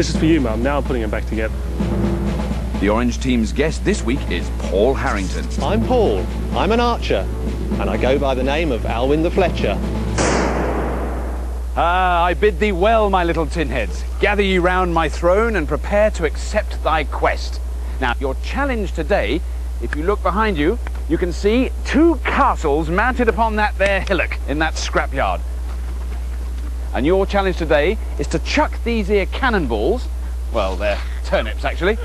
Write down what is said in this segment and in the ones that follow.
This is for you, Mum. Now I'm putting them back together. The orange team's guest this week is Paul Harrington. I'm Paul. I'm an archer, and I go by the name of Alwyn the Fletcher. I bid thee well, my little tinheads. Gather ye round my throne and prepare to accept thy quest. Now, your challenge today, if you look behind you, you can see 2 castles mounted upon that there hillock in that scrapyard. And your challenge today is to chuck these here cannonballs, well, they're turnips actually,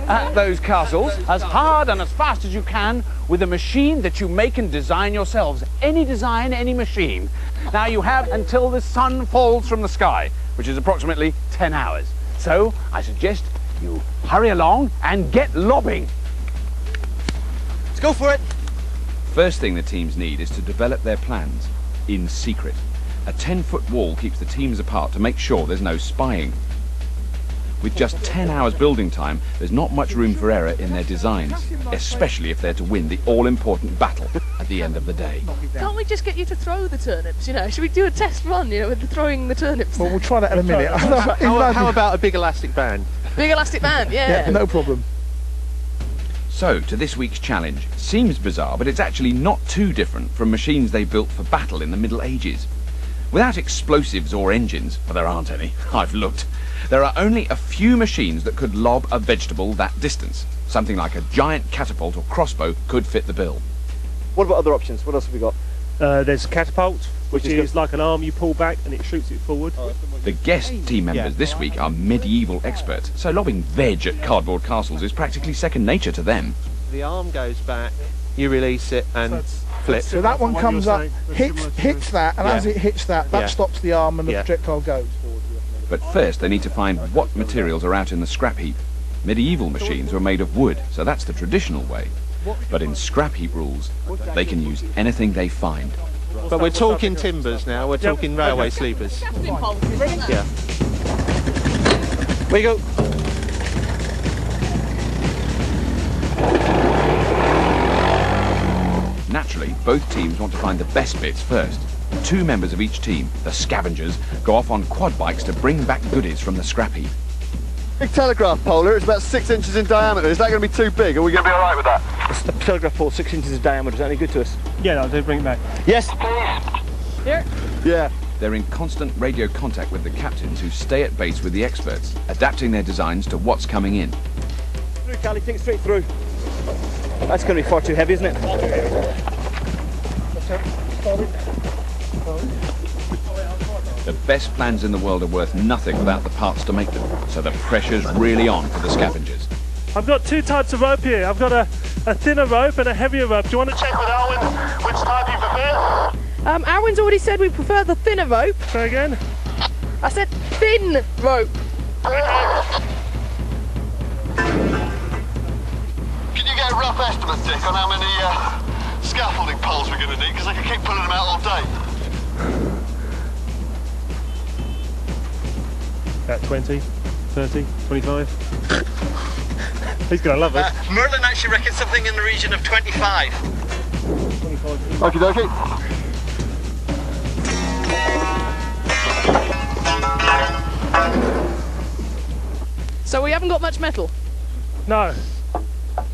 at those castles as hard and as fast as you can with a machine that you make and design yourselves. Any design, any machine. Now you have until the sun falls from the sky, which is approximately 10 hours. So I suggest you hurry along and get lobbing. Let's go for it. First thing the teams need is to develop their plans in secret. A 10-foot wall keeps the teams apart to make sure there's no spying. With just 10 hours building time, there's not much room for error in their designs, especially if they're to win the all-important battle at the end of the day. Can't we just get you to throw the turnips, you know? Should we do a test run, you know, with throwing the turnips? Well, we'll try that in a minute. How about a big elastic band? Big elastic band, yeah. Yeah, no problem. So, to this week's challenge. Seems bizarre, but it's actually not too different from machines they built for battle in the Middle Ages. Without explosives or engines, well, there aren't any, I've looked, there are only a few machines that could lob a vegetable that distance. Something like a giant catapult or crossbow could fit the bill. What about other options? What else have we got? There's a catapult, which is like an arm you pull back and it shoots it forward. The guest team members this week are medieval experts, so lobbing veg at cardboard castles is practically second nature to them. The arm goes back, you release it and flip. So that one comes up, hits that, and as it hits that, that stops the arm and the projectile goes. But first they need to find what materials are out in the scrap heap. Medieval machines were made of wood, so that's the traditional way. But in scrap heap rules, they can use anything they find. But we're talking timbers now, we're talking railway sleepers. Yeah. Where you go. Naturally, both teams want to find the best bits first. 2 members of each team, the scavengers, go off on quad bikes to bring back goodies from the scrap heap. Big telegraph pole, it's about 6 inches in diameter. Is that going to be too big? Are we going to be alright with that? A telegraph pole 6 inches in diameter, is that any good to us? Yeah, no, do bring it back. Yes, please. Here? Yeah. They're in constant radio contact with the captains who stay at base with the experts, adapting their designs to what's coming in. Through, Callie, think straight through. That's going to be far too heavy, isn't it? The best plans in the world are worth nothing without the parts to make them, so the pressure's really on for the scavengers. I've got 2 types of rope here. I've got a thinner rope and a heavier rope. Do you want to check with Alwyn which type you prefer? Alwyn's already said we prefer the thinner rope. Say again? I said thin rope. Can you get a rough estimate, Dick, on how many scaffolding poles we're going to need? Because I can keep pulling them out all day. About 20, 30, 25. He's going to love it. Merlin actually reckons something in the region of 25. Okie dokie. So we haven't got much metal? No.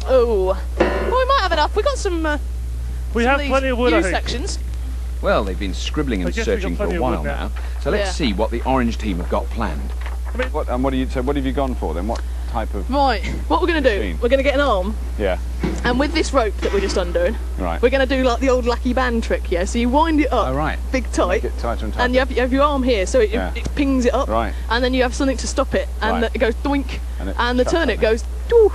Oh. Well, we might have enough. We've got some we have plenty of wood, I think. sections. Well, they've been scribbling and searching for a while now, so let's see what the orange team have got planned. What have you gone for then? What type of... Right, what we're going to do, we're going to get an arm. Yeah. And with this rope that we're just undoing, right, we're going to do like the old lackey band trick, yeah? So you wind it up, big tight, make it tighter and tighter. And you have your arm here, so it pings it up, right, and then you have something to stop it, and it goes doink, and the turnip goes doo.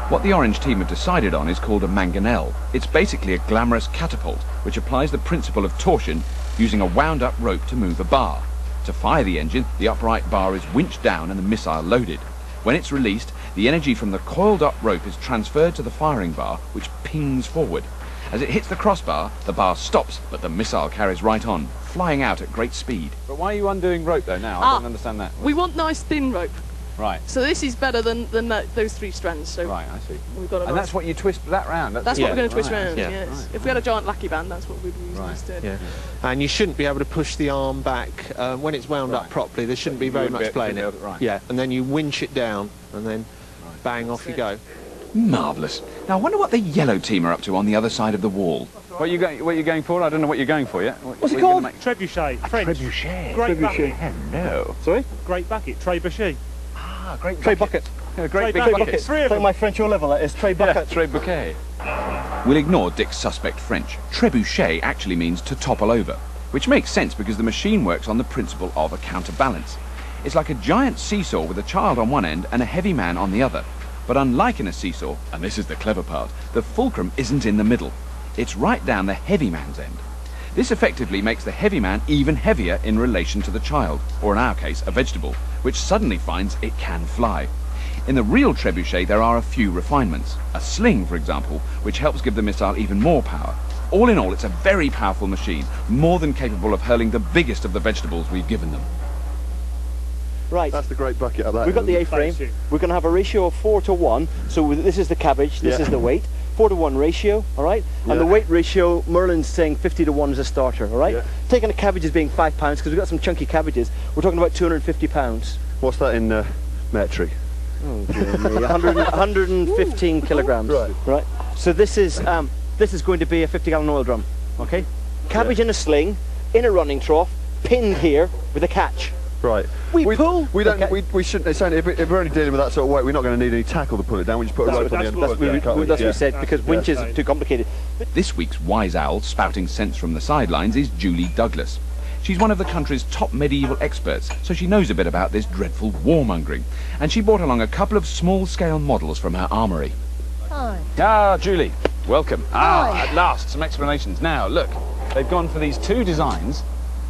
What the orange team have decided on is called a mangonel. It's basically a glamorous catapult, which applies the principle of torsion using a wound-up rope to move a bar. To fire the engine, the upright bar is winched down and the missile loaded. When it's released, the energy from the coiled-up rope is transferred to the firing bar, which pings forward. As it hits the crossbar, the bar stops, but the missile carries right on, flying out at great speed. But why are you undoing rope, though, now? I don't understand that. We want nice thin rope. Right. So this is better than those 3 strands. So right, I see. We've got and that's what you twist that round? That's what we're going to twist round, yeah. yes. Right. If we had a giant lackey band, that's what we'd use instead. Yeah. And you shouldn't be able to push the arm back. When it's wound up properly, there shouldn't be very much play in it. Right. Yeah, and then you winch it down, and then bang, off you go. Marvellous. Now, I wonder what the yellow team are up to on the other side of the wall. What are you going for? I don't know what you're going for yet. What's it called? Trebuchet. French. Trebuchet. Great bucket. Hello. Sorry? Great bucket. Trebuchet. Ah, great Tray bucket. bucket. Yeah, great big bucket. bucket. 3 of them. My French your level, that is tray bucket. Yeah, tray bouquet. We'll ignore Dick's suspect French. Trebuchet actually means to topple over, which makes sense because the machine works on the principle of a counterbalance. It's like a giant seesaw with a child on one end and a heavy man on the other. But unlike in a seesaw, and this is the clever part, the fulcrum isn't in the middle. It's right down the heavy man's end. This effectively makes the heavy man even heavier in relation to the child, or in our case, a vegetable, which suddenly finds it can fly. In the real trebuchet, there are a few refinements. A sling, for example, which helps give the missile even more power. All in all, it's a very powerful machine, more than capable of hurling the biggest of the vegetables we've given them. Right. That's the great bucket of that. We've got the A-frame. We're going to have a ratio of 4 to 1. So this is the cabbage, this is the weight. 4 to 1 ratio, all right? And the weight ratio, Merlin's saying 50 to 1 is a starter, all right? Taking a cabbage as being £5, because we've got some chunky cabbages, we're talking about £250. What's that in metric? Oh, dear me. 115 kilograms. Right. So this is going to be a 50-gallon oil drum, okay? Cabbage in a sling, in a running trough, pinned here with a catch. Right. We pull. We don't. Okay. We shouldn't. It's only, if we're only dealing with that sort of weight, we're not going to need any tackle to pull it down. We just put a rope on the end. That's what we said, because winches are too complicated. This week's wise owl spouting sense from the sidelines is Julie Douglas. She's one of the country's top medieval experts, so she knows a bit about this dreadful warmongering. And she brought along a couple of small-scale models from her armoury. Hi. Ah, Julie, welcome. Hi. Ah, at last, some explanations. Now, look, they've gone for these 2 designs.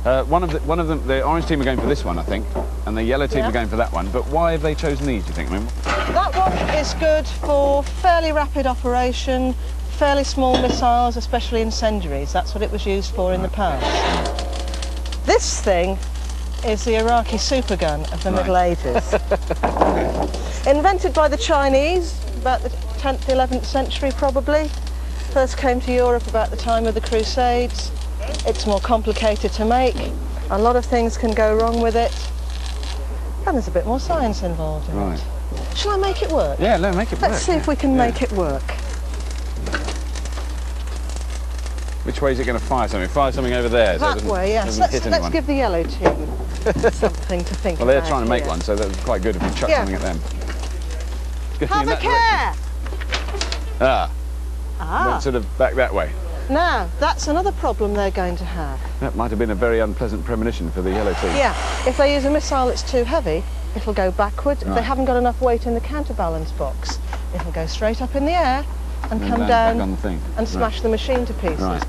One of them, the orange team are going for this one, I think, and the yellow team are going for that one. But why have they chosen these, do you think? I mean, that one is good for fairly rapid operation, fairly small missiles, especially incendiaries. That's what it was used for in the past. This thing is the Iraqi supergun of the Middle Ages. Invented by the Chinese about the 10th, 11th century probably. First came to Europe about the time of the Crusades. It's more complicated to make. A lot of things can go wrong with it. And there's a bit more science involved in it. Shall I make it work? Yeah, make it work. Let's see if we can make it work. Which way is it going to fire something? Fire something over there. That way, yes. Let's give the yellow team something to think about. Well, they're trying to make one, so that's quite good if we chuck something at them. Have a care! Then sort of back that way. Now, that's another problem they're going to have. That might have been a very unpleasant premonition for the yellow team. Yeah, if they use a missile that's too heavy, it'll go backwards. If they haven't got enough weight in the counterbalance box, it'll go straight up in the air and come down on the thing. And smash the machine to pieces. Right.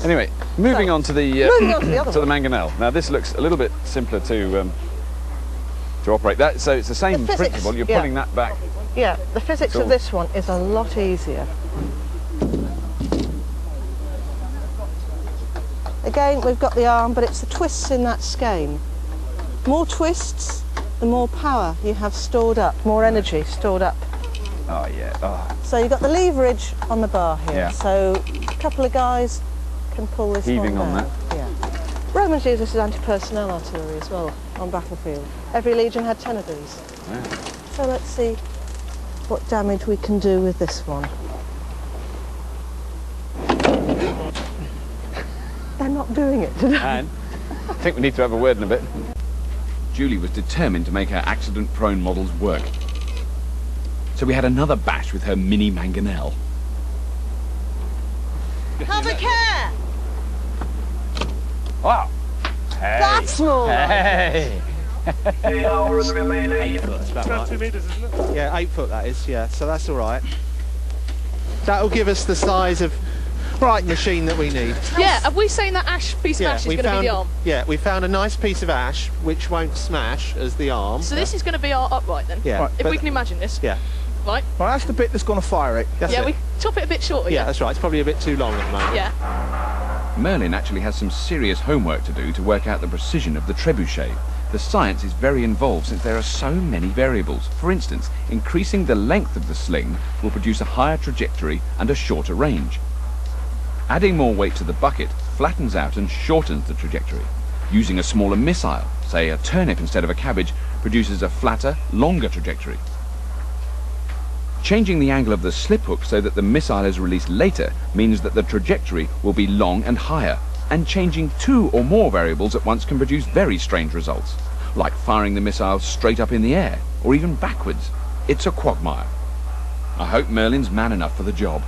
Anyway, moving on to the the mangonel. Now this looks a little bit simpler to operate. So it's the same principle. You're pulling that back. Yeah, the physics of this one is a lot easier. Again, we've got the arm, but it's the twists in that skein. More twists, the more power you have stored up, more energy stored up. Oh yeah. Oh. So you've got the leverage on the bar here. Yeah. So a couple of guys can pull this heaving one down. On that. Yeah. Romans used this as anti-personnel artillery as well on battlefield. Every legion had 10 of these. Yeah. So let's see what damage we can do with this one. They're not doing it today. And I think we need to have a word in a bit. Julie was determined to make her accident-prone models work. So we had another bash with her mini mangonel. Have a care! Wow! Hey! That's more! Hey! 8 foot, it's about 2 metres, isn't it? Yeah, 8 foot that is, yeah, so that's all right. That'll give us the size of machine that we need. Yeah, have we seen that piece of ash is going to be the arm? Yeah, we found a nice piece of ash which won't smash as the arm. So this is going to be our upright then? Yeah. If we can imagine this. Yeah. Right. Well, that's the bit that's going to fire it. That's it. We chop it a bit shorter. Yeah, that's right. It's probably a bit too long at the moment. Yeah. Merlin actually has some serious homework to do to work out the precision of the trebuchet. The science is very involved since there are so many variables. For instance, increasing the length of the sling will produce a higher trajectory and a shorter range. Adding more weight to the bucket flattens out and shortens the trajectory. Using a smaller missile, say a turnip instead of a cabbage, produces a flatter, longer trajectory. Changing the angle of the slip hook so that the missile is released later means that the trajectory will be long and higher, and changing 2 or more variables at once can produce very strange results, like firing the missile straight up in the air, or even backwards. It's a quagmire. I hope Merlin's man enough for the job.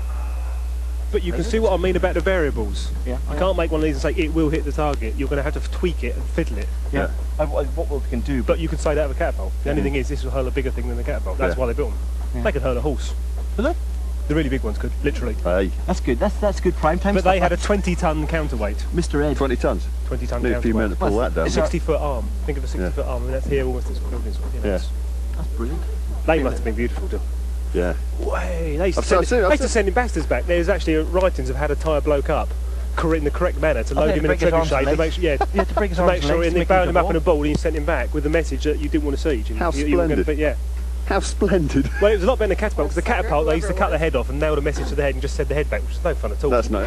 But you can see what I mean about the variables. Yeah. You can't make one of these and say it will hit the target. You're going to have to tweak it and fiddle it. Yeah. What we can do. But you can say that of a catapult. The only thing is, this will hurl a bigger thing than the catapult. That's why they built them. Yeah. They could hurl a horse. Could they? The really big ones could, literally. Hey. That's good. That's good prime time. But they had a 20-ton counterweight. Mr. Ed. 20 tons. 20-ton Need a few men to pull that down. A 60-foot arm. Think of a 60-foot arm, and that's here almost as buildings. You know, Yes. That's brilliant. They must have been beautiful too. Yeah. Way. They used to send him bastards back. There's actually writings of how to tie a bloke up in the correct manner to load him in a trebuchet to make sure, to make sure, and then bound him up in a ball and you sent him back with the message that you didn't want to siege. How splendid. How splendid. Well, it was a lot better than the catapult, because the catapult, they used to cut the head off and nailed a message to the head and just send the head back, which is no fun at all. That's no.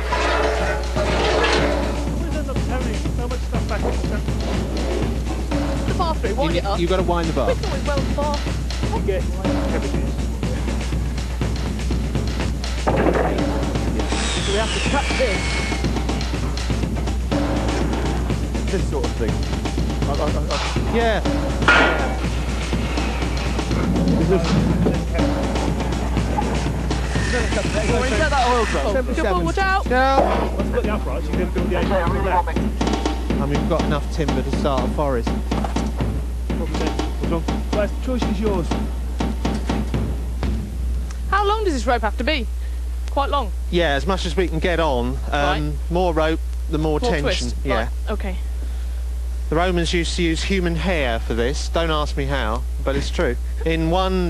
So much stuff back in The bar through, wind it up. You've got to wind the bar. We thought it well the bar. you get cabbages. So we have to cut this sort of thing. Yeah. Is that oil drum? Double, watch out! No. Once you got the uprights, you can build the edge of the back. And we've got enough timber to start a forest. Well, the choice is yours. How long does this rope have to be? Quite long. Yeah, as much as we can get on. Right. More rope, the more tension. Twist. Yeah. Right. Okay. The Romans used to use human hair for this. Don't ask me how, but it's true. In one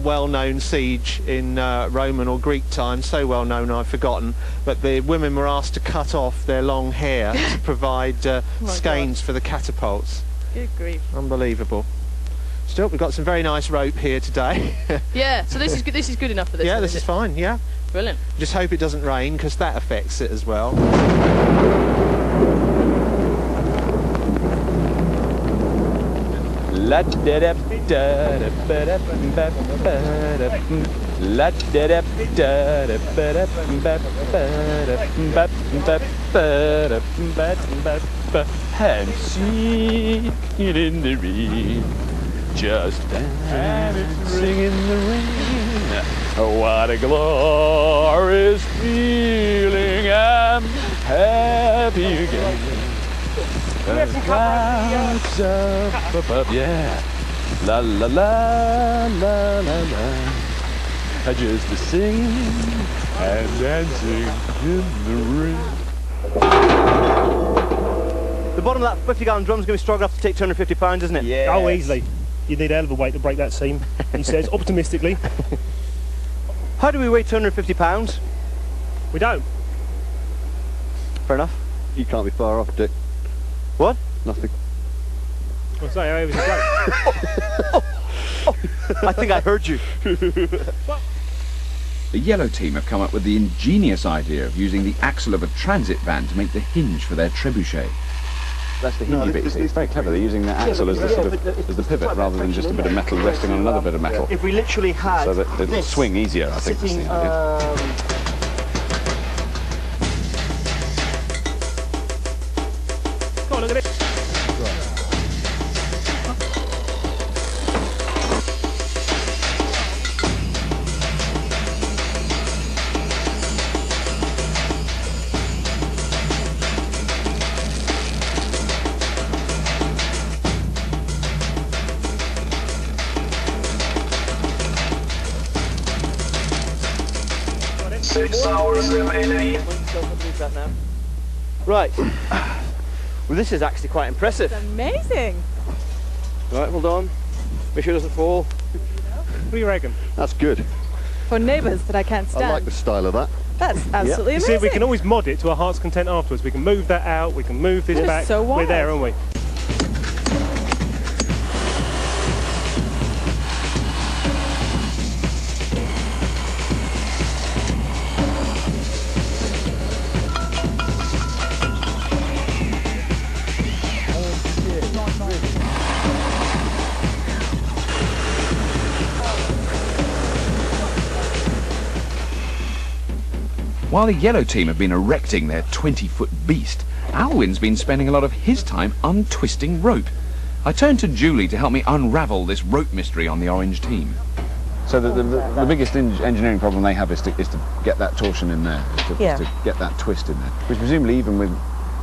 well-known siege in Roman or Greek times, so well-known I've forgotten, but the women were asked to cut off their long hair to provide skeins for the catapults. Good grief. Unbelievable. Still, we've got some very nice rope here today. Yeah, so this is good. This is good enough for this. Yeah, then, this is fine. Yeah. Brilliant. Just hope it doesn't rain, because that affects it as well. La da da da da ba da ba ba la da da da da ba da ba ba ba ba and see it in the rain, just dancing in the rain. What a glorious feeling! I'm happy again. Clouds up above, yeah. La la la la la la. I just a singing and dancing in the rain. The bottom of that 50-gallon drum's going to be strong enough to take 250 pounds, isn't it? Yeah. Oh, easily. You need a hell of a weight to break that seam, he says, optimistically. How do we weigh 250 pounds? We don't. Fair enough. You can't be far off, Dick. What? Nothing. I'll say, I was a bloke. I think I heard you. The yellow team have come up with the ingenious idea of using the axle of a transit van to make the hinge for their trebuchet. That's the No, hingy bit. it's very clever. They're using the axle as the sort of as the pivot rather than just a bit of metal resting on another bit of metal, If we literally had so that it'll this swing easier. I think is sitting, the idea. Go on, look at it. Right. Well, this is actually quite impressive. It's amazing. Right, hold on. Make sure it doesn't fall. What do you reckon? That's good. For neighbours that I can't stand. I like the style of that. That's absolutely You amazing. see, we can always mod it to our heart's content afterwards. We can move that out, we can move this That is back. so We're there, wild. aren't we? While the yellow team have been erecting their 20-foot beast, Alwyn's been spending a lot of his time untwisting rope. I turned to Julie to help me unravel this rope mystery on the orange team. So the biggest engineering problem they have is to get that torsion in there, to get that twist in there. Which presumably even with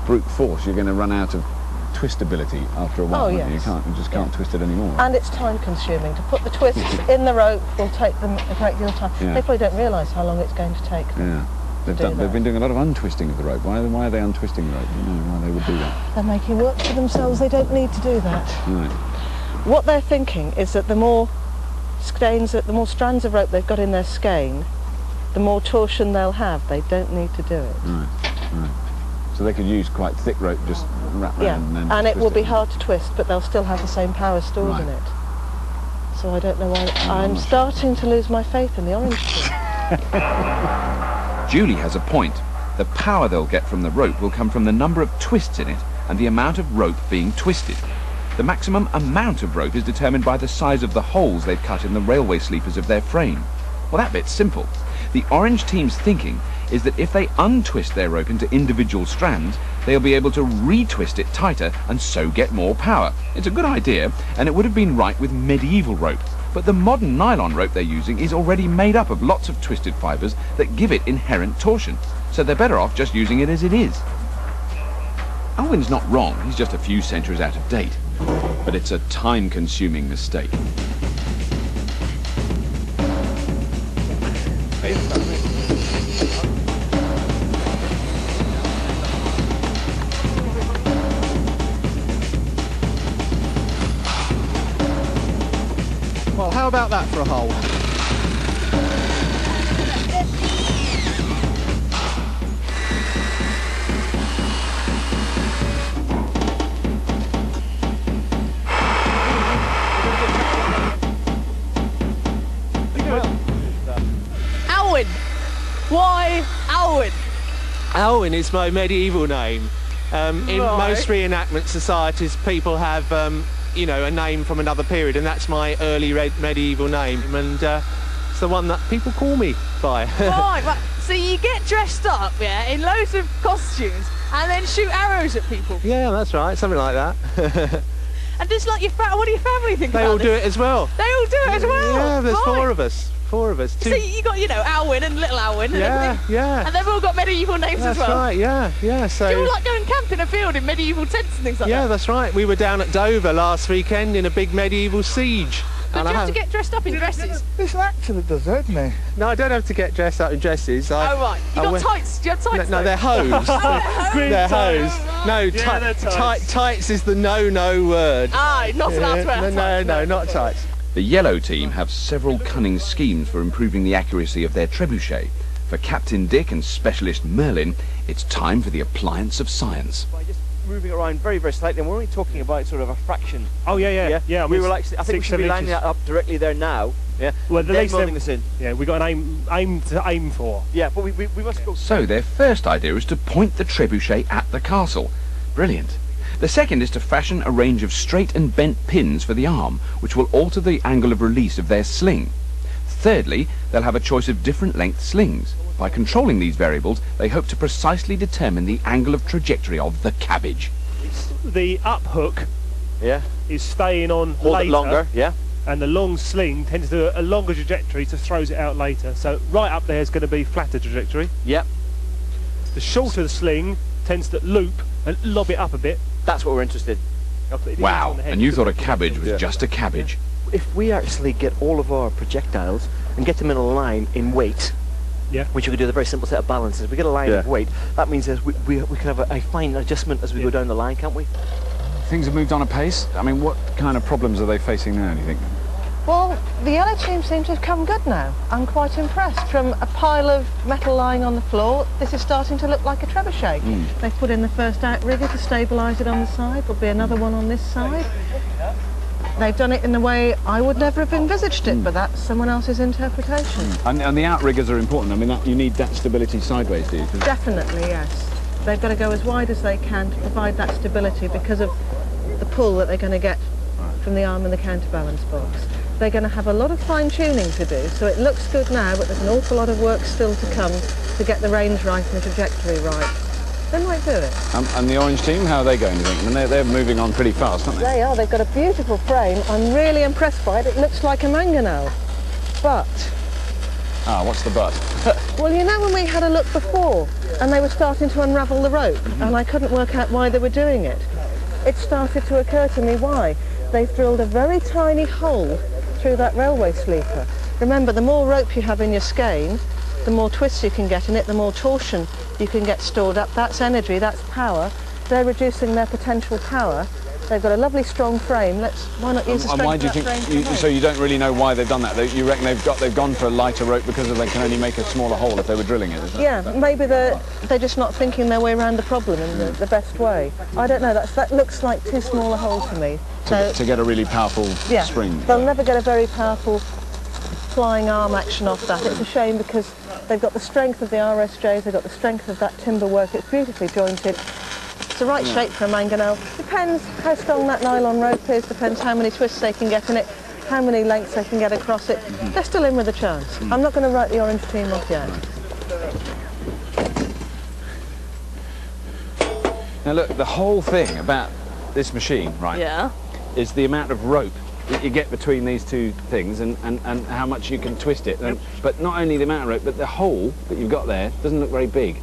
brute force you're going to run out of twistability after a while. Oh, yes. You just can't twist it anymore. And it's time consuming. To put the twists in the rope will take them a great deal of time. Yeah. They probably don't realise how long it's going to take them. Yeah. They've been doing a lot of untwisting of the rope. Why are they untwisting the rope? Do you know why they would do that? They're making work for themselves. They don't need to do that. Right. What they're thinking is that the more strands of rope they've got in their skein, the more torsion they'll have. They don't need to do it. Right. Right. So they could use quite thick rope, just wrap around and then and it will be it. Hard to twist, but they'll still have the same power stored in it. So I don't know why. I'm starting to lose my faith in the orange team. Julie has a point. The power they'll get from the rope will come from the number of twists in it and the amount of rope being twisted. The maximum amount of rope is determined by the size of the holes they've cut in the railway sleepers of their frame. Well, that bit's simple. The orange team's thinking is that if they untwist their rope into individual strands, they'll be able to retwist it tighter and so get more power. It's a good idea, and it would have been right with medieval rope. But the modern nylon rope they're using is already made up of lots of twisted fibres that give it inherent torsion, so they're better off just using it as it is. Alwyn's not wrong, he's just a few centuries out of date. But it's a time-consuming mistake. Well, how about that for a hole? Alwyn! Why Alwyn? Alwyn is my medieval name. In most reenactment societies, people have you know, a name from another period, and that's my early medieval name, and it's the one that people call me by. Right, but so you get dressed up, yeah, in loads of costumes, and then shoot arrows at people. Yeah, that's right, something like that. And just like what do your family think they about all this? do it as well. They all do it as well? Yeah, there's right. four of us. So you got, you know, Alwyn and little Alwyn and everything. Yeah. And they've all got medieval names as well. That's right, yeah. So do you all like going camp in a field in medieval tents and things like that? Yeah, that's right. We were down at Dover last weekend in a big medieval siege. But do you have to get dressed up in dresses? It's an actor that does that, isn't he? No, I don't have to get dressed up in dresses. Oh, right. You got tights? Do you have tights? No, they're hose. They're hose. No, Yeah, tights is the no word. Ah, not allowed to wear tights. No, not tights. The yellow team have several cunning schemes for improving the accuracy of their trebuchet. For Captain Dick and Specialist Merlin, it's time for the appliance of science. By just moving it around very, very slightly, and we're only talking about sort of a fraction. Oh, yeah. I mean, I think we should be lining that up directly there now. Yeah. Well, then molding this in. Yeah, we got an aim to aim for. Yeah, but we must go. So their first idea is to point the trebuchet at the castle. Brilliant. The second is to fashion a range of straight and bent pins for the arm, which will alter the angle of release of their sling. Thirdly, they'll have a choice of different length slings. By controlling these variables, they hope to precisely determine the angle of trajectory of the cabbage. The up hook is staying on Hold later. it longer, yeah. And the long sling tends to do a longer trajectory to throws it out later. So right up there is going to be flatter trajectory. Yep. The shorter the sling tends to loop and lob it up a bit. That's what we're interested in. Wow, and you thought a cabbage was just a cabbage. If we actually get all of our projectiles and get them in a line in weight, which we could do with a very simple set of balances, if we get a line of weight, that means we can have a fine adjustment as we go down the line, can't we? Things have moved on apace. I mean, what kind of problems are they facing now, do you think? Well, the yellow team seem to have come good now. I'm quite impressed. From a pile of metal lying on the floor, this is starting to look like a trebuchet. They've put in the first outrigger to stabilise it on the side. There'll be another one on this side. They've done it in a way I would never have envisaged it, but that's someone else's interpretation. And the outriggers are important. I mean, you need that stability sideways, do you? Definitely, yes. They've got to go as wide as they can to provide that stability because of the pull that they're going to get from the arm and the counterbalance box. They're going to have a lot of fine-tuning to do, so it looks good now, but there's an awful lot of work still to come to get the range right and the trajectory right. They might do it. And the orange team, how are they going, do you think? I mean, they're moving on pretty fast, aren't they? They are. They've got a beautiful frame. I'm really impressed by it. It looks like a mangonel. But... Ah, what's the but? Well, you know when we had a look before and they were starting to unravel the rope and I couldn't work out why they were doing it? It started to occur to me why. They've drilled a very tiny hole through that railway sleeper. Remember, the more rope you have in your skein, the more twists you can get in it, the more torsion you can get stored up. That's energy, that's power. They're reducing their potential power. They've got a lovely strong frame. Why not use the strength why do you of that think? frame? So you don't really know why they've done that. You reckon they've gone for a lighter rope because they can only make a smaller hole if they were drilling it? Maybe they're just not thinking their way around the problem in the best way. I don't know. That looks like too small a hole to me. To get a really powerful spring. They'll never get a very powerful flying arm action off that. It's a shame because they've got the strength of the RSJs, they've got the strength of that timber work. It's beautifully jointed. It's the right shape for a mangonel. Depends how strong that nylon rope is, depends how many twists they can get in it, how many lengths they can get across it. They're still in with a chance. I'm not going to write the orange team off yet. Now look, the whole thing about this machine, right, is the amount of rope that you get between these two things and how much you can twist it. But not only the amount of rope, but the hole that you've got there doesn't look very big.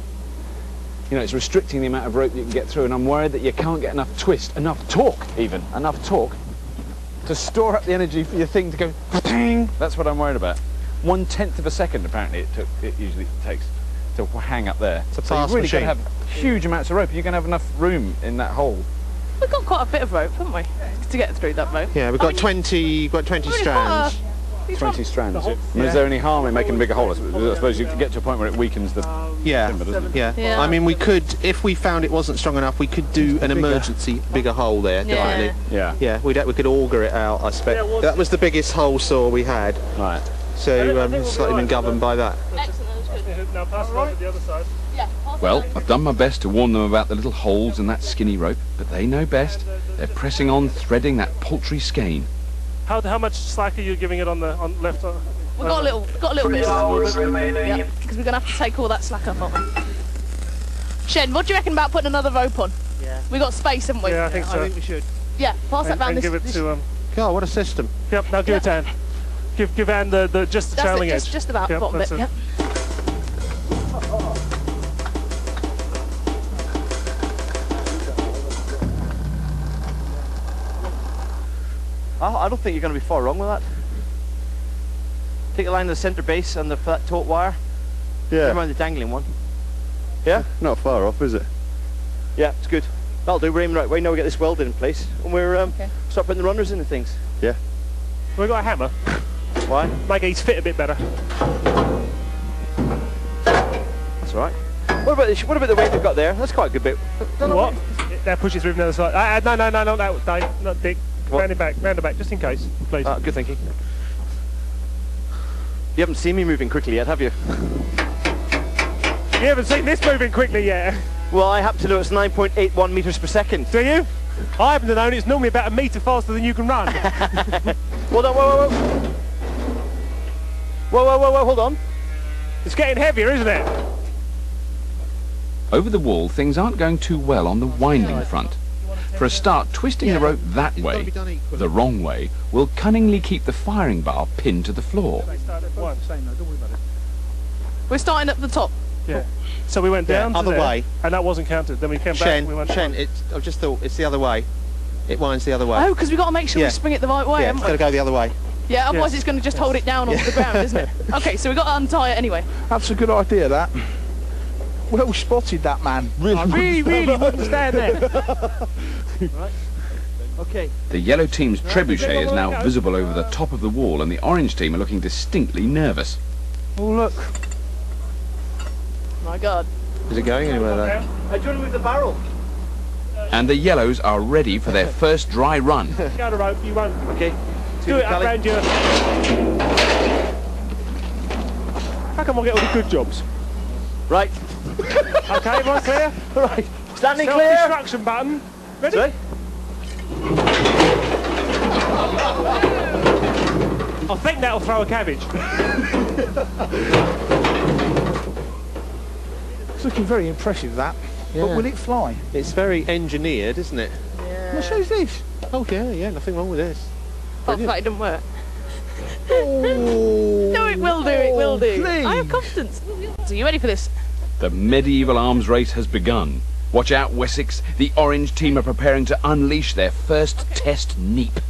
You know, it's restricting the amount of rope you can get through, and I'm worried that you can't get enough twist, enough torque to store up the energy for your thing to go ping. That's what I'm worried about. 1/10 of a second, apparently, it usually takes to hang up there. It's a so fast you've really machine. got to have huge amounts of rope. You're going to have enough room in that hole. We've got quite a bit of rope, haven't we, to get through that rope? Yeah, we've got 20 strands. 20 strands. I mean, is there any harm in making a bigger hole? I suppose you could get to a point where it weakens the timber, doesn't it? Yeah. I mean, we could, if we found it wasn't strong enough, we could do an emergency bigger hole there, definitely. Yeah, we could auger it out, I expect. That was the biggest hole saw we had. Right. So it's slightly been governed by that. Excellent, that was good. Now pass it on to the other side. Yeah. Well, I've done my best to warn them about the little holes in that skinny rope, but they know best. They're pressing on, threading that paltry skein. How much slack are you giving it on the left? We've got a little bit of because we're going to have to take all that slack up, aren't we? Shen, what do you reckon about putting another rope on? Yeah. We've got space, haven't we? Yeah, I think so. I think we should. Yeah, pass that round. Give it to God, what a system. Yep, now give it to Anne. Give Anne just the trailing edge. Just about the bottom bit, yep. I don't think you're going to be far wrong with that. Take a line to the centre base and that taut wire. Yeah. Never mind the dangling one. Yeah? Not far off, is it? Yeah, it's good. That'll do. We're aiming the right way. Now we get this welded in place, and we're start putting the runners in and things. Yeah. We've got a hammer. Why? Make these fit a bit better. That's all right. What about the weight we've got there? That's quite a good bit. What? That pushes through from the other side. No, not that, Dave. Not Dick. Round it back, just in case, please. Good thinking. You haven't seen me moving quickly yet, have you? You haven't seen this moving quickly yet. Well, I happen to know it's 9.81 metres per second. Do you? I happen to know it's normally about a metre faster than you can run. Hold on, whoa. Whoa, hold on. It's getting heavier, isn't it? Over the wall, things aren't going too well on the winding front. For a start, twisting the rope that way, the wrong way, will cunningly keep the firing bar pinned to the floor. We're starting at the top. Yeah. So we went down to other there, way, and that wasn't counted. Then we came back. And we went I've just thought it's the other way. It winds the other way. Oh, because we've got to make sure we spring it the right way. Yeah, it's got to go the other way. Yeah, otherwise it's going to just hold it down onto the ground, isn't it? Okay, so we've got to untie it anyway. That's a good idea, that. Well spotted, that man. Really wouldn't stand there. Right. Okay. The yellow team's trebuchet is now visible over the top of the wall, and the orange team are looking distinctly nervous. Oh, look. My God. Is it going anywhere there? Do you want to move the barrel? And the yellows are ready for their first dry run. Go to rope, you won't. Okay. Do it up round you. How come I get all the good jobs? Right. Okay, everyone clear? Right. Standing clear. Self-destruction button. Ready? Sorry? I think that'll throw a cabbage. It's looking very impressive, that. Yeah. But will it fly? It's very engineered, isn't it? What shows this? Oh yeah, nothing wrong with this. Apart from that, it didn't work. Oh, No, it will do, it will do. please. I have confidence. So you ready for this? The medieval arms race has begun. Watch out, Wessex. The orange team are preparing to unleash their first test neep.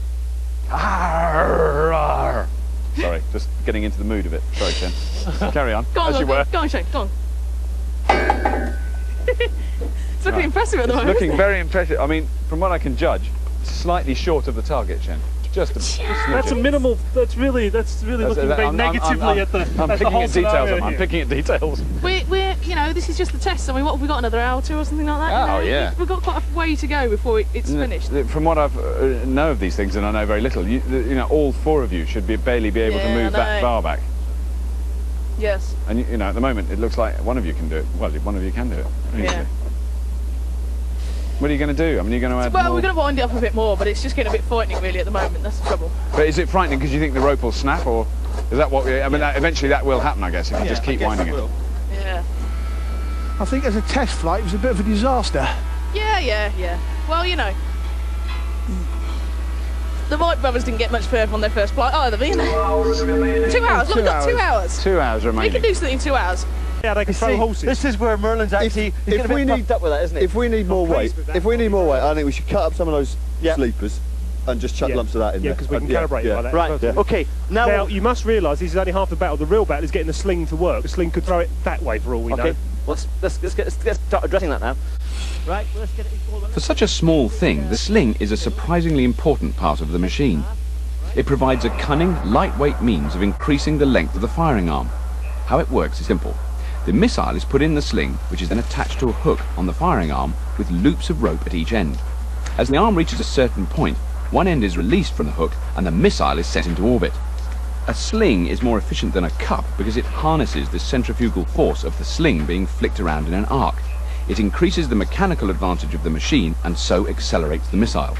Arr, arr. Sorry, just getting into the mood of it. Sorry, Chen. Carry on, Go on, as you were. Go on, Shane, go on. It's looking impressive at the moment. Looking very impressive. I mean, from what I can judge, slightly short of the target, Chen. Just a That's a minimal. That's really looking very negatively at the. I'm picking at details. I'm picking at details. We're, you know, this is just the test. I mean, what have we got? Another hour or two or something like that? Oh, you know? yeah. We've got quite a way to go before it's finished. From what I've know of these things, and I know very little, you know, all four of you should barely be able to move that bar back. Yes. And you know, at the moment, it looks like one of you can do it. Well, one of you can do it. Yeah. What are you going to do? I mean, you're going to add Well, more... we're going to wind it up a bit more, but it's just getting a bit frightening, really, at the moment. That's the trouble. But is it frightening because you think the rope will snap, or is that what? I mean, eventually that will happen, I guess, if you just keep winding it. Yeah. I think as a test flight, it was a bit of a disaster. Yeah. Well, you know, the Wright brothers didn't get much further on their first flight either, did they? 2 hours. Look, we've got 2 hours. 2 hours remaining. We can do something in 2 hours. Yeah, they can throw horses. This is where Merlin's actually if we need up with that, isn't it? If we need more weight, I think we should cut up some of those sleepers and just chuck lumps of that in there. Yeah, because we can calibrate it like that. Right. Yeah. Okay. Now you must realise this is only half the battle. The real battle is getting the sling to work. The sling could throw it that way for all we know. Let's start addressing that now. Right. Let's get it. For such a small thing, the sling is a surprisingly important part of the machine. It provides a cunning, lightweight means of increasing the length of the firing arm. How it works is simple. The missile is put in the sling, which is then attached to a hook on the firing arm with loops of rope at each end. As the arm reaches a certain point, one end is released from the hook and the missile is set into orbit. A sling is more efficient than a cup because it harnesses the centrifugal force of the sling being flicked around in an arc. It increases the mechanical advantage of the machine and so accelerates the missile.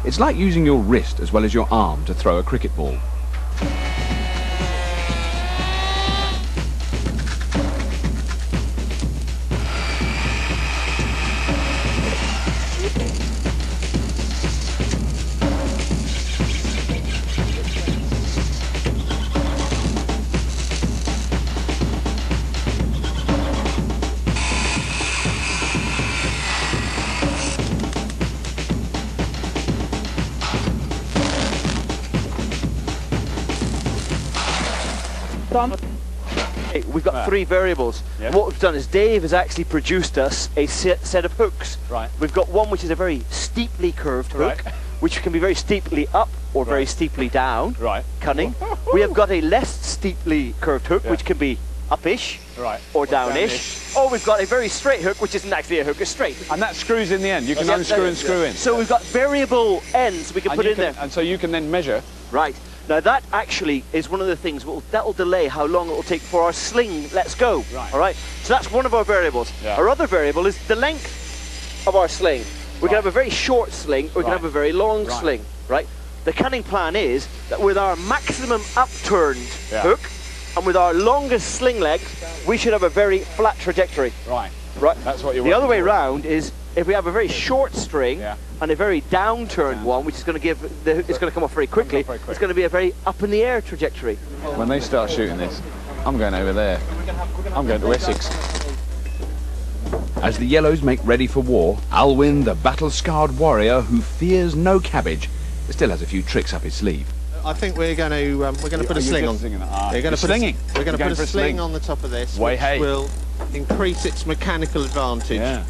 It's like using your wrist as well as your arm to throw a cricket ball. We've got 3 variables. Yeah. What we've done is Dave has actually produced us a set of hooks. Right. We've got one which is a very steeply curved hook, which can be very steeply up or very steeply down. Right. Cunning. We have got a less steeply curved hook, which can be up-ish or down-ish. Or we've got a very straight hook, which isn't actually a hook, it's straight. And that screws in the end. You can unscrew and screw in. So we've got variable ends we can put in there. And so you can then measure. Right. Now that actually is one of the things that will delay how long it will take for our sling lets go. Right. All right. So that's one of our variables. Yeah. Our other variable is the length of our sling. We can have a very short sling, or we can have a very long sling. Right. The cunning plan is that with our maximum upturned hook and with our longest sling length, we should have a very flat trajectory. Right. Right. That's what you want. The other way round is if we have a very short string and a very downturned one, which is going to give it's going to come off very quickly. It's going to be a very up in the air trajectory. When they start shooting this, I'm going over there. I'm going to Essex. As the Yellows make ready for war, Alwyn, the battle-scarred warrior who fears no cabbage, still has a few tricks up his sleeve. I think we're going to put a sling on. We're going to put a sling on the top of this, which will increase its mechanical advantage. Yeah.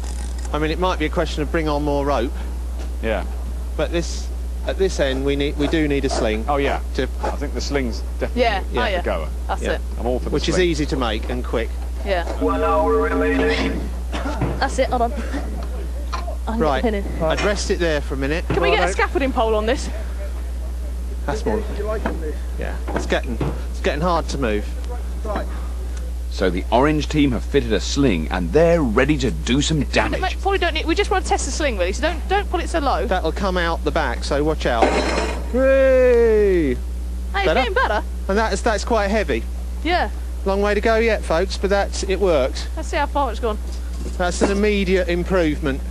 I mean, it might be a question of bring on more rope. Yeah. But at this end, we do need a sling. Oh yeah. I think the sling's definitely the goer. That's it. I'm all for the Which sling. is easy to make and quick. Yeah. 1 hour remaining. That's it. Hold on. Right. I'd rest it there for a minute. Can we get a scaffolding pole on this? That's more. Yeah. It's getting hard to move. Right. So the orange team have fitted a sling and they're ready to do some damage. Probably don't need. We just want to test the sling, really. So don't put it so low. That'll come out the back. So watch out. Hooray! Hey, better. It's getting better. And that's quite heavy. Yeah. Long way to go yet, folks, but it works. Let's see how far it's gone. That's an immediate improvement.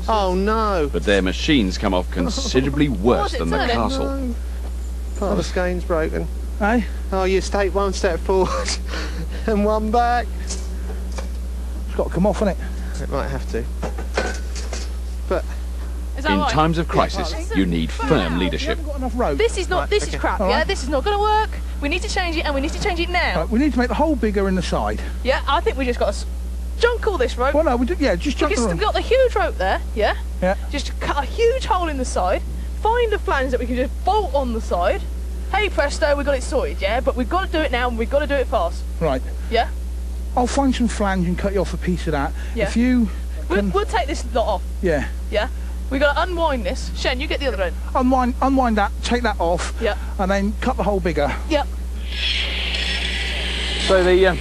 Oh no! But their machines come off considerably worse than the castle. No. Part of the skein's broken. Hey? Oh, you take one step forward and one back. It's got to come off, hasn't it? It might have to. But in times of crisis, you need firm leadership. Got enough rope. This is not. This is crap. Yeah, this is not going to work. We need to change it, and we need to change it now. Right, we need to make the hole bigger in the side. Yeah, I think we just got to junk all this rope. Well, no, we do. Yeah, just junk the rope. We've got the huge rope there. Yeah. Yeah. Just cut a huge hole in the side. Find a flange that we can just bolt on the side. Hey presto, we got it sorted. Yeah, but we've got to do it now, and we've got to do it fast. Right. Yeah. I'll find some flange and cut you off a piece of that. Yeah. If you. We'll take this lot off. Yeah. Yeah. We got to unwind this. Shen, you get the other end. Unwind that. Take that off. Yeah. And then cut the hole bigger. Yep. So the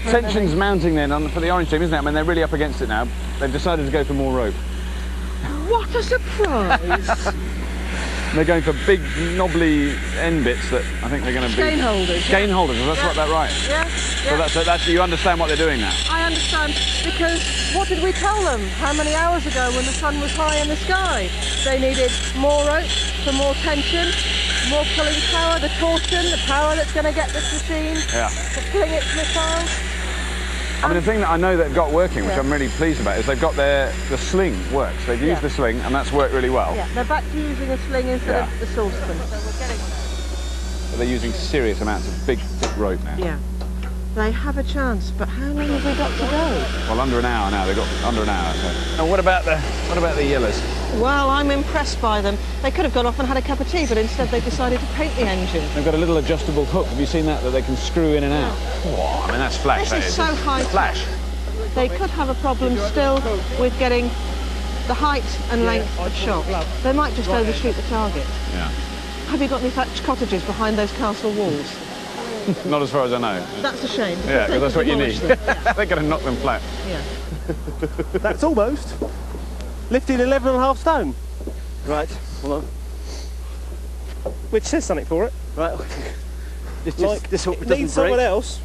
tension's mounting then for the orange team, isn't it? I mean, they're really up against it now. They've decided to go for more rope. What a surprise! They're going for big, knobbly end bits that I think they're going to be... Gain holders. Gain holders, that's what that right. Yeah. So that's you understand what they're doing now? I understand, because what did we tell them how many hours ago when the sun was high in the sky? They needed more rope for more tension, more pulling power, the torsion, the power that's going to get this machine to fling its missiles. I mean, the thing that I know they've got working, which I'm really pleased about, is they've got the sling works. They've used the sling, and that's worked really well. Yeah, they're back to using a sling instead of the saucepan. So we're getting... But they're using serious amounts of big, thick rope now. Yeah. They have a chance, but how long have we got to go? Well, under an hour now. They've got under an hour. So. And what about the yellows? Well, I'm impressed by them. They could have gone off and had a cup of tea, but instead they decided to paint the engine. They've got a little adjustable hook. Have you seen that they can screw in and out? Whoa, I mean, that's flash. This is so high. Flash. They could have a problem still with getting the height and length of shot. They might just overshoot the target. Yeah. Have you got any thatched cottages behind those castle walls? Not as far as I know. That's a shame. Yeah, because that's what you need. They're going to knock them flat. Yeah. That's almost lifted 11.5 stone. Right, hold on. Which says something for it. Right. This hope it needs someone else.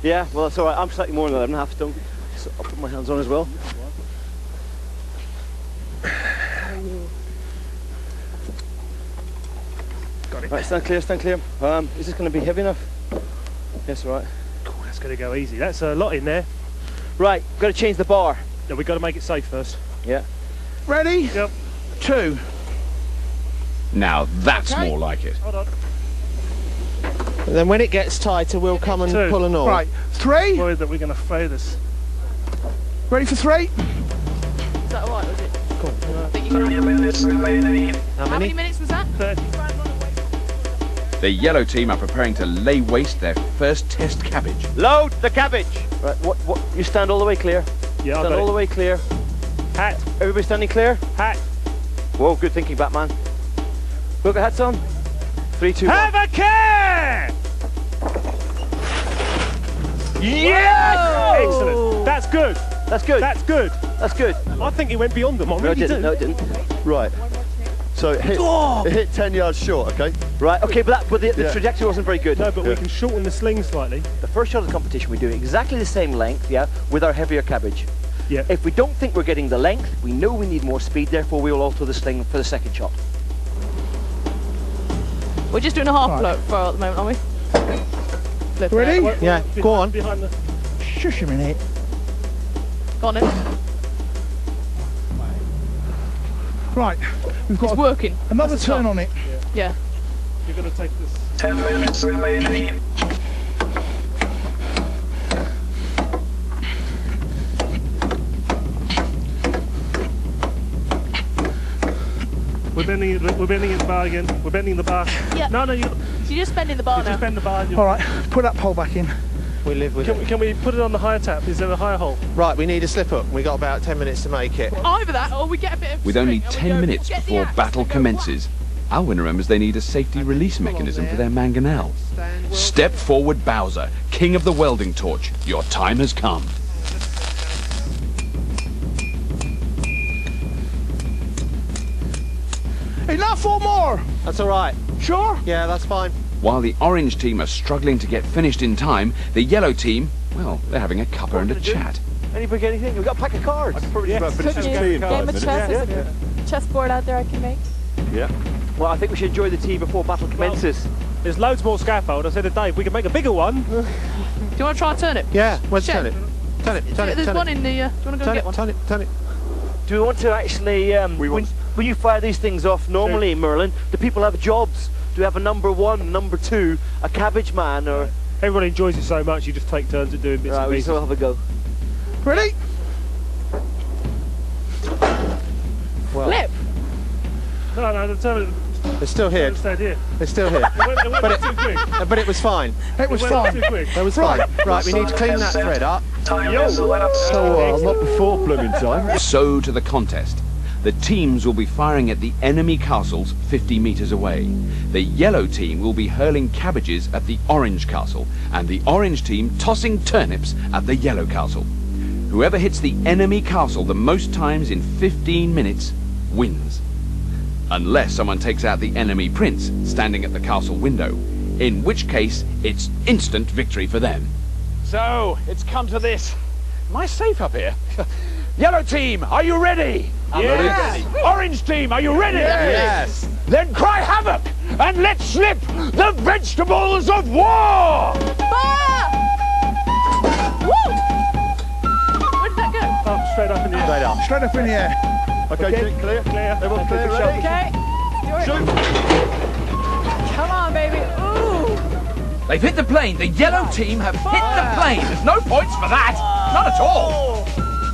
Yeah, well that's all right. I'm slightly more than 11.5 stone. So I'll put my hands on as well. Got it. Right, stand clear, stand clear. Is this going to be heavy enough? Yes, all right. Cool, that's going to go easy. That's a lot in there. Right, got to change the bar. No, we've got to make it safe first. Yeah. Ready? Yep. 2. Now that's more like it. Hold on. And then when it gets tighter, we'll come and pull an oar. Right, 3. Worried that we're going to fail this. Ready for 3? Is that alright, was it? Cool. How many minutes was that? 30. The yellow team are preparing to lay waste their first test cabbage. Load the cabbage! Right, what? You stand all the way clear. Yeah, stand all the way clear. Hat. Everybody standing clear? Hat. Whoa, good thinking, Batman. Got hats on? 3, 2, 1. Have a care! Yes! Excellent. That's good. That's good. That's good. That's good. I think it went beyond them. I really do. No, it didn't. Right. So it hit 10 yards short, okay? Right, okay, but the trajectory wasn't very good. No, but we can shorten the sling slightly. The first shot of the competition, we're doing exactly the same length, with our heavier cabbage. Yeah. If we don't think we're getting the length, we know we need more speed, therefore we will alter the sling for the second shot. We're just doing a half float for at the moment, aren't we? Ready? Yeah, go on. Behind the... Shush a minute. Go on then. Right, we've got It's working. another turn on it. Yeah. You're going to take this. 10 minutes remaining. We're bending the bar again. We're bending the bar. Yeah. No, So you're just bending the bar now. just bend the bar. All right, put that pole back in. We live with it. Can we put it on the higher tap? Is there a higher hole? Right, we need a slip up. We got about 10 minutes to make it. Either that, or we get a bit of With string only and we 10 go, minutes "Get the before axe," battle and go, commences, Alwyn remembers they need a safety release mechanism for their mangonel. Step forward, Bowser, king of the welding torch. Your time has come. Enough or more? That's all right. Sure? Yeah, that's fine. While the orange team are struggling to get finished in time, the yellow team, well, they're having a cuppa and a chat. Anybody get anything? We've got a pack of cards. I can probably Yeah. finish this tea in 5 Game of minutes. chess. There's a chessboard out there I can make. Yeah. Well, I think we should enjoy the tea before battle commences. There's loads more scaffold. I said to Dave, we can make a bigger one. Do you want to try and turn it? Yeah, where's Shed. turn it? Turn it, turn it, There's turn one it. in the... do you want to go Turn get it, one? turn it, turn it. Do we want to actually, when you fire these things off normally, Merlin, do people have jobs? Do we have a number 1, number 2, a cabbage man, or... Everyone enjoys it so much, you just take turns at doing bits Right, and we pieces. still have a go. Ready? Flip! No, turn it. It's still here. Stayed here. It's still here. It went too quick. But it was fine. It was went fine. too quick. That was fine. Right, we need to clean that thread up. Not before blooming time. So to the contest. The teams will be firing at the enemy castles 50 metres away. The yellow team will be hurling cabbages at the orange castle, and the orange team tossing turnips at the yellow castle. Whoever hits the enemy castle the most times in 15 minutes wins. Unless someone takes out the enemy prince standing at the castle window, in which case it's instant victory for them. So, it's come to this. Am I safe up here? Yellow team, are you ready? Yes. Orange team, are you ready? Yes. Then cry havoc and let's slip the vegetables of war! Fire! Woo! Where did that go? Oh, straight up in the air. Straight up. Straight up in the air. Okay, clear. Everyone clear, ready? Okay. Do it. Shoot. Come on, baby. Ooh. They've hit the plane. The yellow team have hit the plane. There's no points for that. Not at all.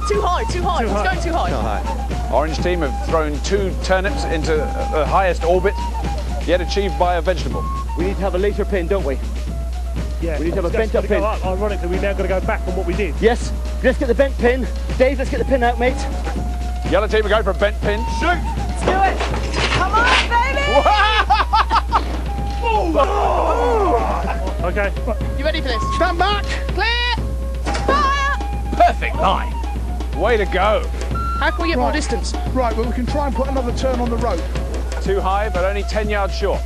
Too high, too high. It's going too high. Not high. Orange team have thrown 2 turnips into the highest orbit yet achieved by a vegetable. We need to have a later pin, don't we? Yeah. We need to have a bent up Go pin. up. Ironically, we've now got to go back on what we did. Yes. Let's get the bent pin. Dave, let's get the pin out, mate. Yellow team are going for a bent pin. Shoot. Let's do it. Come on, baby. Okay. You ready for this? Stand back. Clear! Fire! Perfect line. Way to go. How can we get more distance? Right, well, we can try and put another turn on the rope. Too high, but only 10 yards short.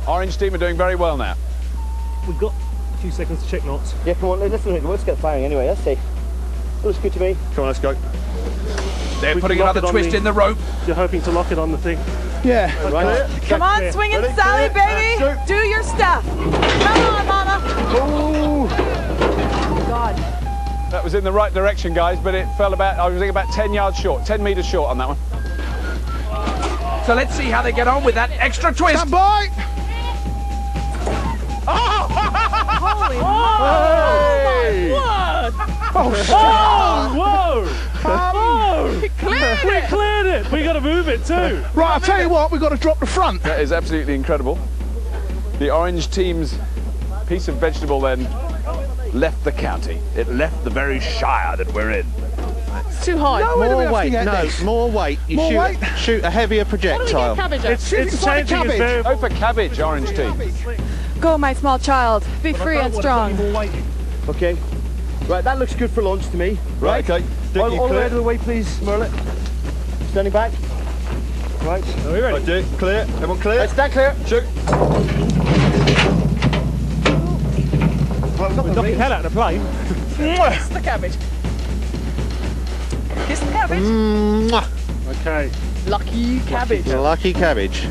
Orange team are doing very well now. We've got a few seconds to check knots. Yeah, come on, listen, let's get firing anyway, let's see. Looks good to me. Come on, let's go. They're We putting can lock another it on twist in the rope. You're hoping to lock it on the thing. Yeah. Right. Come on, swinging Ready, Sally, clear, baby. shoot. Do your stuff. Come on, mama. Ooh. Oh, God. That was in the right direction, guys, but it fell about, I was thinking about 10 yards short, 10 metres short on that one. So let's see how they get on with that extra twist. Stand by. Holy Hey! What? Oh, whoa! We cleared We it! cleared it! We got to move it too! Right, I'll tell you what, we've got to drop the front. That is absolutely incredible. The orange team's piece of vegetable then left the county. It left the very shire that we're in. It's too high. No, where do we More have to weight, get no, this? more weight. You More shoot, weight? shoot a heavier What do we projectile. get cabbage at? It's It's like changing its cabbage. variable. Go for cabbage, orange team. Go, my small child. Be free and strong. Okay. Right, that looks good for launch to me. Right, okay. Dick, All you the way clear? out of the way, please, Merlin. Standing back. Right. Are we ready? Right, Dick, clear. Everyone clear? Right, stand clear. Shoot. Right, we've got We're the knocking range. hell out of the plane. Kiss the cabbage. Kiss the cabbage. Mwah. Okay. Lucky cabbage. Lucky cabbage.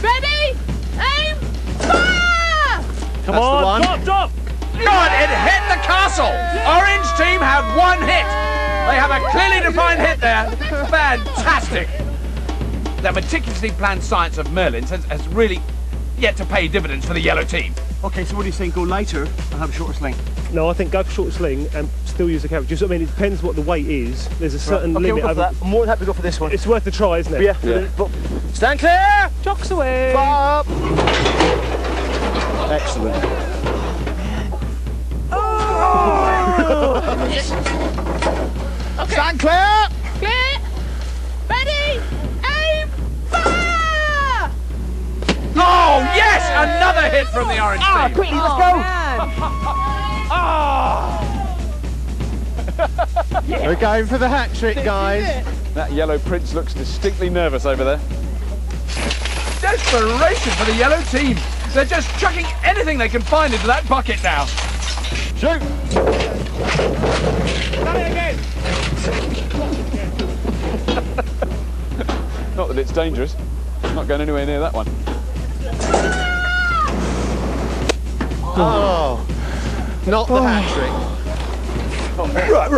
Ready? Aim! Fire! Come That's the on, one. drop! God, it hit the castle! Orange team have 1 hit. They have a clearly defined hit there. Fantastic. The meticulously planned science of Merlin's has really yet to pay dividends for the yellow team. Okay, so what do you think? Go lighter and have a shorter sling? No, I think go for short sling and still use the cabbage. Just, I mean, it depends what the weight is. There's a certain Okay, limit we'll go for over. that. I'm more than happy to go for this one. It's worth a try, isn't it? Yeah. But stand clear! Jocks away! Up! Excellent. Okay. Stand clear. Clear! Ready? Aim! Fire! Oh, yes! Another hit from the orange team. Quickly, let's Oh, go! man. We're going for the hat trick, guys. That yellow prince looks distinctly nervous over there. desperation for the yellow team. They're just chucking anything they can find into that bucket now. Shoot! Done it again! Not that it's dangerous. I'm not going anywhere near that one. Oh, not the hat-trick. Right.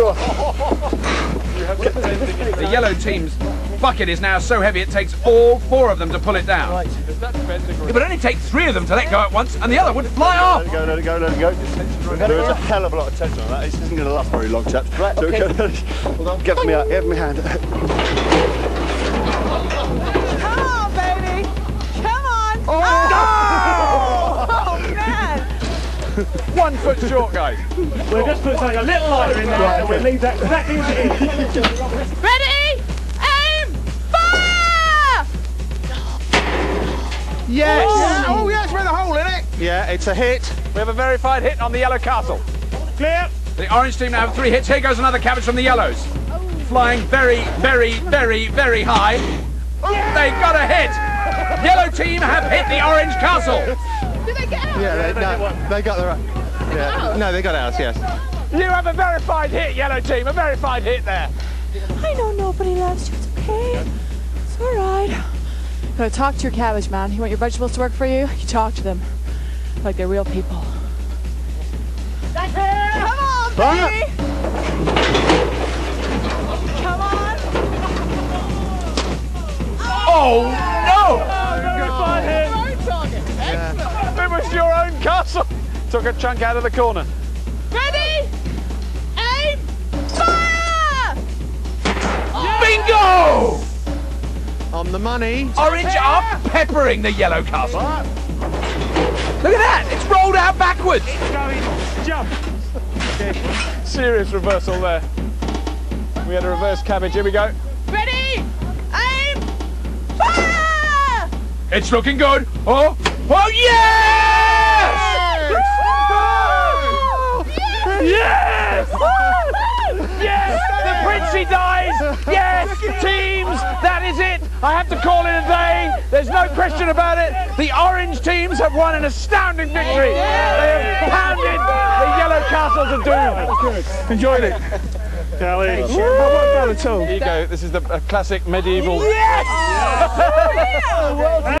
The yellow team's bucket is now so heavy it takes all 4 of them to pull it down. Right. It would only take 3 of them to let go at once, and the other would fly off. Let it go. There is a hell of a lot of tension on that. This isn't going to last very long, chaps. Right, okay. Hold on. Give me hand. Come on, baby. Come on. Oh, man. 1 foot short, guys. We'll just put something a little lighter in there, and we'll leave that exactly as it is. Ready? Aim! Fire! Yes! Oh, yes, with a hole in it. Yeah, it's a hit. We have a verified hit on the yellow castle. Clear. The orange team now have 3 hits. Here goes another cabbage from the yellows. Flying very, very, very, very high. They got a hit. Yellow team have hit the orange castle. Did they get out? Yeah, they got the right. Yeah. No, they got ours, yes. You have a verified hit, yellow team. A verified hit there. I know nobody loves you. It's okay. It's all right. You gotta talk to your cabbage, man. You want your vegetables to work for you? You talk to them like they're real people. Come on, baby. Come on. Oh, no! Verified hit. It was your own castle. Took a chunk out of the corner. Ready? Aim! Fire! Bingo! On the money. Orange are peppering the yellow castle. Look at that! It's rolled out backwards. It's going. Jump. Serious reversal there. We had a reverse cabbage. Here we go. Ready? Aim! Fire! It's looking good. Oh, yes! Yes! Yes! The Princey dies! Yes! Teams, that is it! I have to call it a day. There's no question about it. The orange teams have won an astounding victory. They have pounded the yellow castle to doom. Good. Enjoyed it. Kelly. Not bad at all. Here you go. This is the classic medieval. Yes! Yeah.